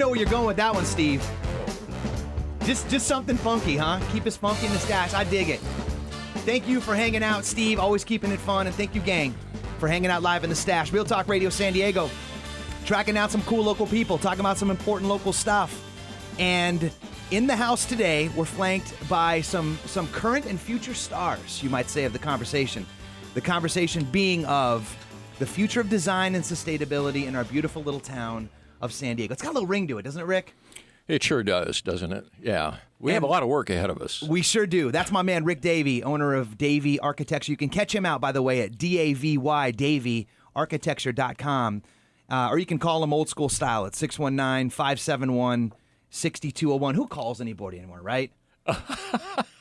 know where you're going with that one, Steve. Just something funky, huh? Keep us funky in the stash. I dig it. Thank you for hanging out, Steve. Always keeping it fun. And thank you, gang, for hanging out live in the stash. Real Talk Radio San Diego. Tracking down some cool local people. Talking about some important local stuff. And in the house today, we're flanked by some current and future stars, you might say, of the conversation. The conversation being of the future of design and sustainability in our beautiful little town of San Diego. It's got a little ring to it, doesn't it, Rick? It sure does, doesn't it? Yeah. We have a lot of work ahead of us. We sure do. That's my man, Ric Davy, owner of Davy Architecture. You can catch him out, by the way, at Davy, DavyArchitecture.com. Or you can call him old school style at 619-571-6201. Who calls anybody anymore, right?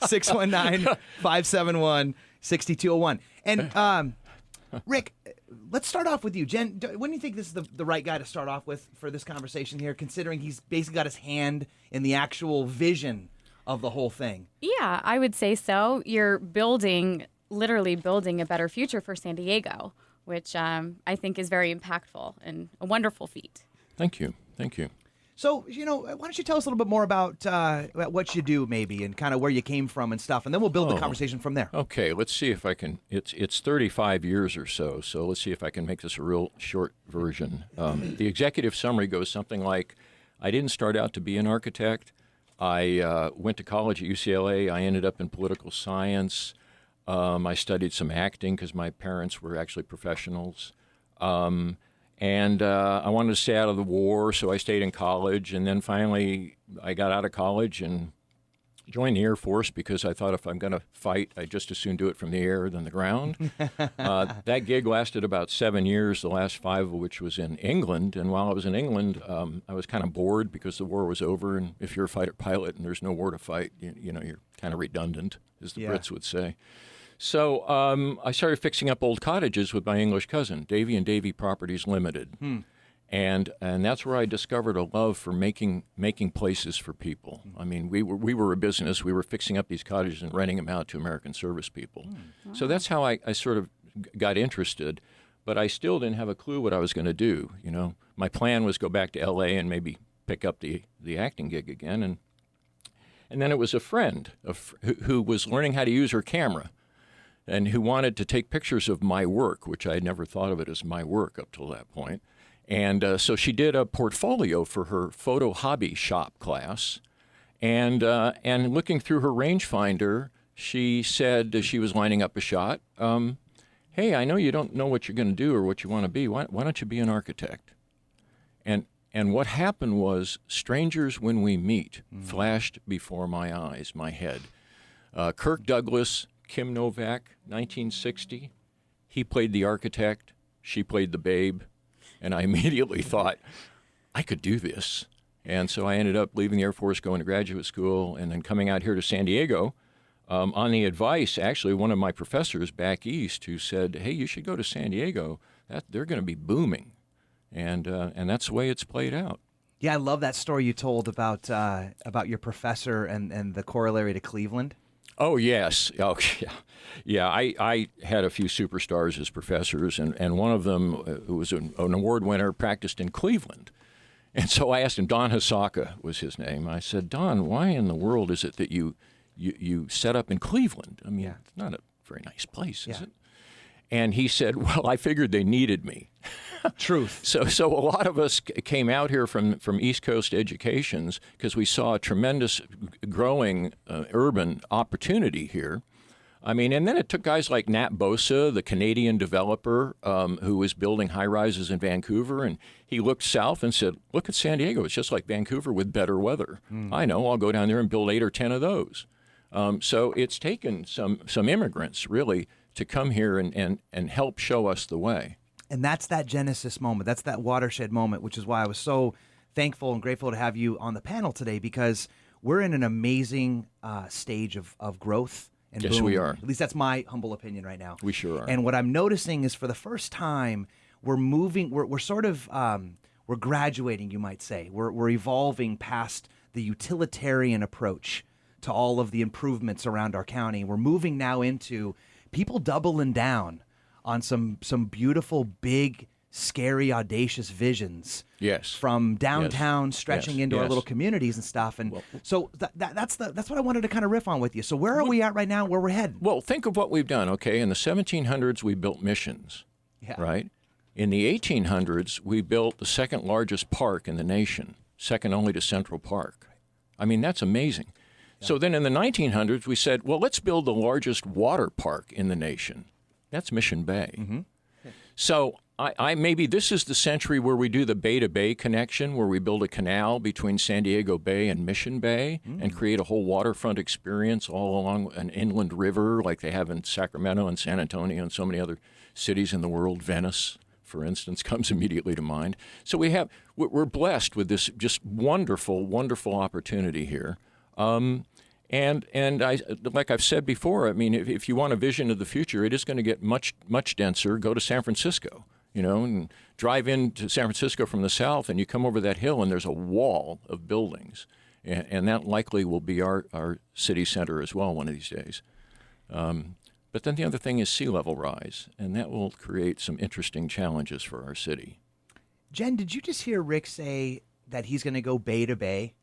619-571-6201. And Rick, let's start off with you. Jen, when do you think this is the right guy to start off with for this conversation here, considering he's basically got his hand in the actual vision of the whole thing? Yeah, I would say so. You're literally building a better future for San Diego, which I think is very impactful and a wonderful feat. Thank you. Thank you. So, why don't you tell us a little bit more about what you do, maybe, and kind of where you came from and stuff, and then we'll build the conversation from there. Okay, let's see if I can. It's 35 years or so let's see if I can make this a real short version. The executive summary goes something like, I didn't start out to be an architect. I went to college at UCLA. I ended up in political science. I studied some acting because my parents were actually professionals. And I wanted to stay out of the war, so I stayed in college. And then finally, I got out of college and joined the Air Force because I thought if I'm going to fight, I'd just as soon do it from the air than the ground. That gig lasted about 7 years, the last 5 of which was in England. And while I was in England, I was kind of bored because the war was over. And if you're a fighter pilot and there's no war to fight, you're kind of redundant, as the Brits would say. So I started fixing up old cottages with my English cousin, Davy and Davy Properties Limited. And that's where I discovered a love for making places for people. I mean, we were a business. We were fixing up these cottages and renting them out to American service people. Wow. So that's how I sort of got interested. But I still didn't have a clue what I was going to do. My plan was go back to L.A. and maybe pick up the acting gig again. And then it was a friend who was learning how to use her camera, and who wanted to take pictures of my work, which I had never thought of it as my work up till that point. And so she did a portfolio for her photo hobby shop class. And looking through her rangefinder, she said, as she was lining up a shot, hey, I know you don't know what you're going to do or what you want to be. Why don't you be an architect? And what happened was, strangers when we meet flashed before my eyes, my head. Kirk Douglas, Kim Novak, 1960. He played the architect. She played the babe. And I immediately thought, I could do this. And so I ended up leaving the Air Force, going to graduate school, and then coming out here to San Diego on the advice, actually, one of my professors back east who said, hey, you should go to San Diego. They're going to be booming. And that's the way it's played out. Yeah, I love that story you told about your professor and the corollary to Cleveland. Oh, yes. Oh, yeah. Yeah, I had a few superstars as professors, and one of them, who was an award winner, practiced in Cleveland. And so I asked him, Don Hasaka was his name. I said, Don, why in the world is it that you set up in Cleveland? I mean, it's not a very nice place, is it? And he said, well, I figured they needed me. Truth. So a lot of us came out here from East Coast educations because we saw a tremendous growing urban opportunity here. I mean, and then it took guys like Nat Bosa, the Canadian developer who was building high-rises in Vancouver, and he looked south and said, look at San Diego. It's just like Vancouver with better weather. I know. I'll go down there and build 8 or 10 of those. So it's taken some immigrants, really, to come here and help show us the way. And that's that Genesis moment. That's that watershed moment, which is why I was so thankful and grateful to have you on the panel today, because we're in an amazing stage of growth and yes, boom. We are. At least that's my humble opinion right now. We sure are. And what I'm noticing is, for the first time, we're moving. We're sort of we're graduating, you might say. We're evolving past the utilitarian approach to all of the improvements around our county. We're moving now into people doubling down on some beautiful, big, scary, audacious visions. Yes. From downtown stretching Yes. into our Yes. little communities and stuff. And so that's what I wanted to kind of riff on with you. So where are we at right now? Where we're headed? Well, think of what we've done, okay? In the 1700s, we built missions, right? In the 1800s, we built the second largest park in the nation, second only to Central Park. I mean, that's amazing. So then in the 1900s, we said, well, let's build the largest water park in the nation. That's Mission Bay. Mm-hmm. So I maybe this is the century where we do the Bay to Bay connection, where we build a canal between San Diego Bay and Mission Bay and create a whole waterfront experience all along an inland river like they have in Sacramento and San Antonio and so many other cities in the world. Venice, for instance, comes immediately to mind. So we're blessed with this just wonderful, wonderful opportunity here. And I, like I've said before, I mean, if you want a vision of the future, it is going to get much, much denser. Go to San Francisco, and drive into San Francisco from the south, and you come over that hill, and there's a wall of buildings. And that likely will be our city center as well one of these days. But then the other thing is sea level rise, and that will create some interesting challenges for our city. Jen, did you just hear Rick say that he's going to go bay to bay?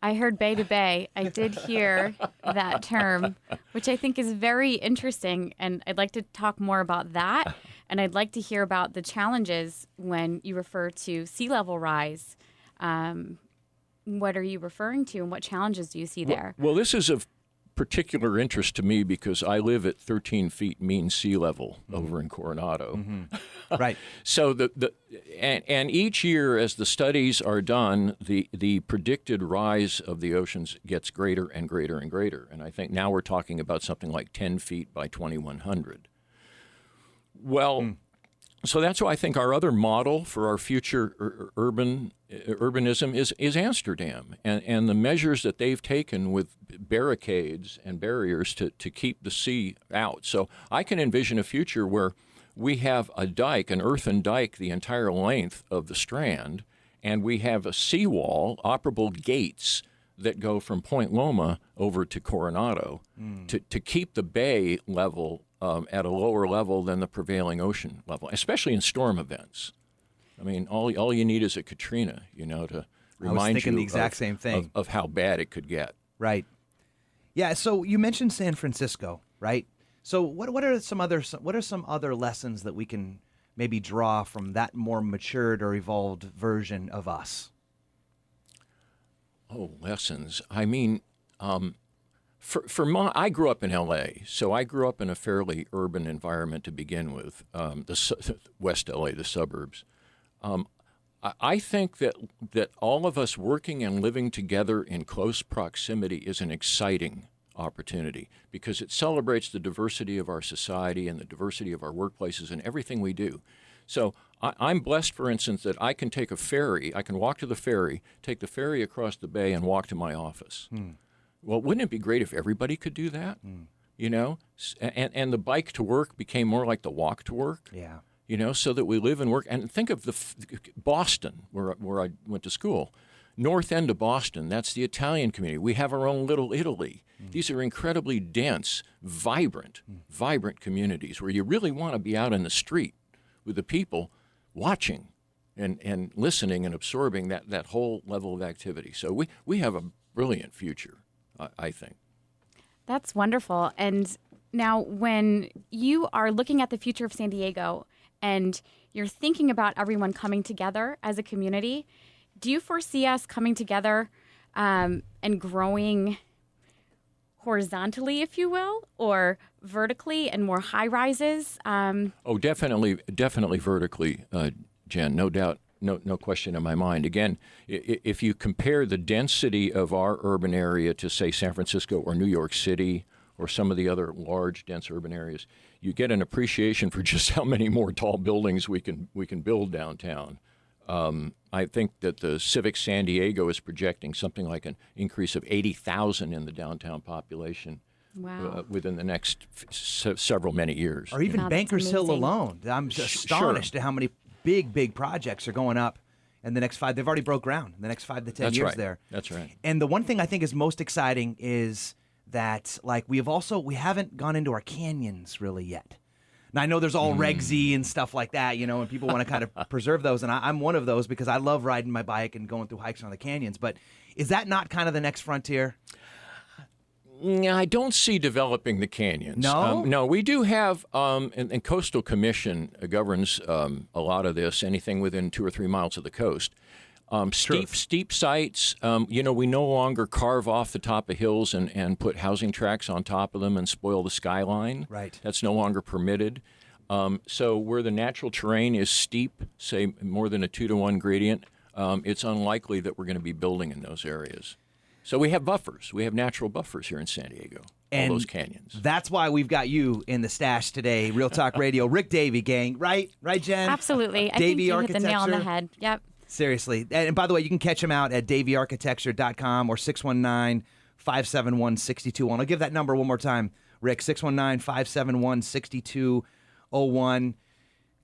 I heard Bay to Bay. I did hear that term, which I think is very interesting, and I'd like to talk more about that. And I'd like to hear about the challenges when you refer to sea level rise. What are you referring to, and what challenges do you see there? Well, this is of particular interest to me because I live at 13 feet mean sea level over in Coronado. Mm-hmm. Right. So and each year as the studies are done, the predicted rise of the oceans gets greater and greater and greater. And I think now we're talking about something like 10 feet by 2100. Well, so that's why I think our other model for our future urbanism is Amsterdam, and the measures that they've taken with barricades and barriers to keep the sea out. So I can envision a future where we have a dike, an earthen dike, the entire length of the Strand, and we have a seawall, operable gates that go from Point Loma over to Coronado to keep the bay level at a lower level than the prevailing ocean level, especially in storm events. I mean, all you need is a Katrina, to remind you the exact same thing of how bad it could get. Right. Yeah. So you mentioned San Francisco, right? So what are some other lessons that we can maybe draw from that more matured or evolved version of us? Oh, lessons. I mean, I grew up in L.A., so I grew up in a fairly urban environment to begin with, West L.A., the suburbs. I think that all of us working and living together in close proximity is an exciting opportunity because it celebrates the diversity of our society and the diversity of our workplaces and everything we do. So I'm blessed, for instance, that I can take a ferry. I can walk to the ferry, take the ferry across the bay, and walk to my office. Well, wouldn't it be great if everybody could do that? And the bike to work became more like the walk to work. Yeah. So that we live and work. And think of Boston, where I went to school. North end of Boston, that's the Italian community. We have our own little Italy. These are incredibly dense, vibrant communities where you really want to be out in the street with the people watching and listening and absorbing that whole level of activity. So we have a brilliant future, I think. That's wonderful. And now when you are looking at the future of San Diego and you're thinking about everyone coming together as a community, do you foresee us coming together and growing horizontally, if you will, or vertically and more high rises? Oh, definitely vertically, Jen. No doubt, no question in my mind. Again, if you compare the density of our urban area to, say, San Francisco or New York City or some of the other large, dense urban areas, you get an appreciation for just how many more tall buildings we can build downtown. I think that the Civic San Diego is projecting something like an increase of 80,000 in the downtown population. Wow. Within the next many years. Or even Wow, Bankers Hill amazing. alone. I'm just astonished at how many big projects are going up in the next 5. They've already broke ground in the next 5 to 10 That's years right. there. That's right. And the one thing I think is most exciting is that we haven't gone into our canyons really yet. And I know there's all Reg Z and stuff like that, and people want to kind of preserve those. And I'm one of those because I love riding my bike and going through hikes on the canyons. But is that not kind of the next frontier? I don't see developing the canyons. No? No, we do have, and Coastal Commission governs a lot of this, anything within 2 or 3 miles of the coast. Steep sites, we no longer carve off the top of hills and put housing tracks on top of them and spoil the skyline. Right. That's no longer permitted. So where the natural terrain is steep, say more than a 2-to-1 gradient, it's unlikely that we're going to be building in those areas. So we have buffers. We have natural buffers here in San Diego. And all those canyons. That's why we've got you in the stash today. Real Talk Radio. Ric Davy, gang. Right, Jen? Absolutely. I think Davy you hit the nail on the Architecture. head. Yep. Seriously. And by the way, you can catch him out at davyarchitecture.com or 619-571-6201. I'll give that number one more time, Rick. 619-571-6201.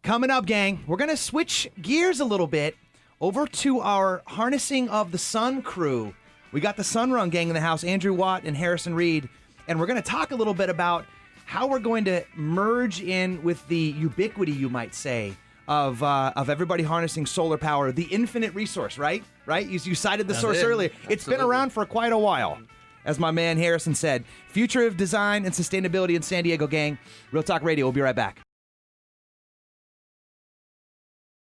Coming up, gang, we're going to switch gears a little bit over to our Harnessing of the Sun crew. We got the Sunrun gang in the house, Andrew Watt and Harrison Reed, and we're going to talk a little bit about how we're going to merge in with the ubiquity, you might say, of everybody harnessing solar power, the infinite resource, right? Right? You cited the source earlier. It's been around for quite a while, as my man Harrison said. Future of design and sustainability in San Diego, gang. Real Talk Radio. We'll be right back.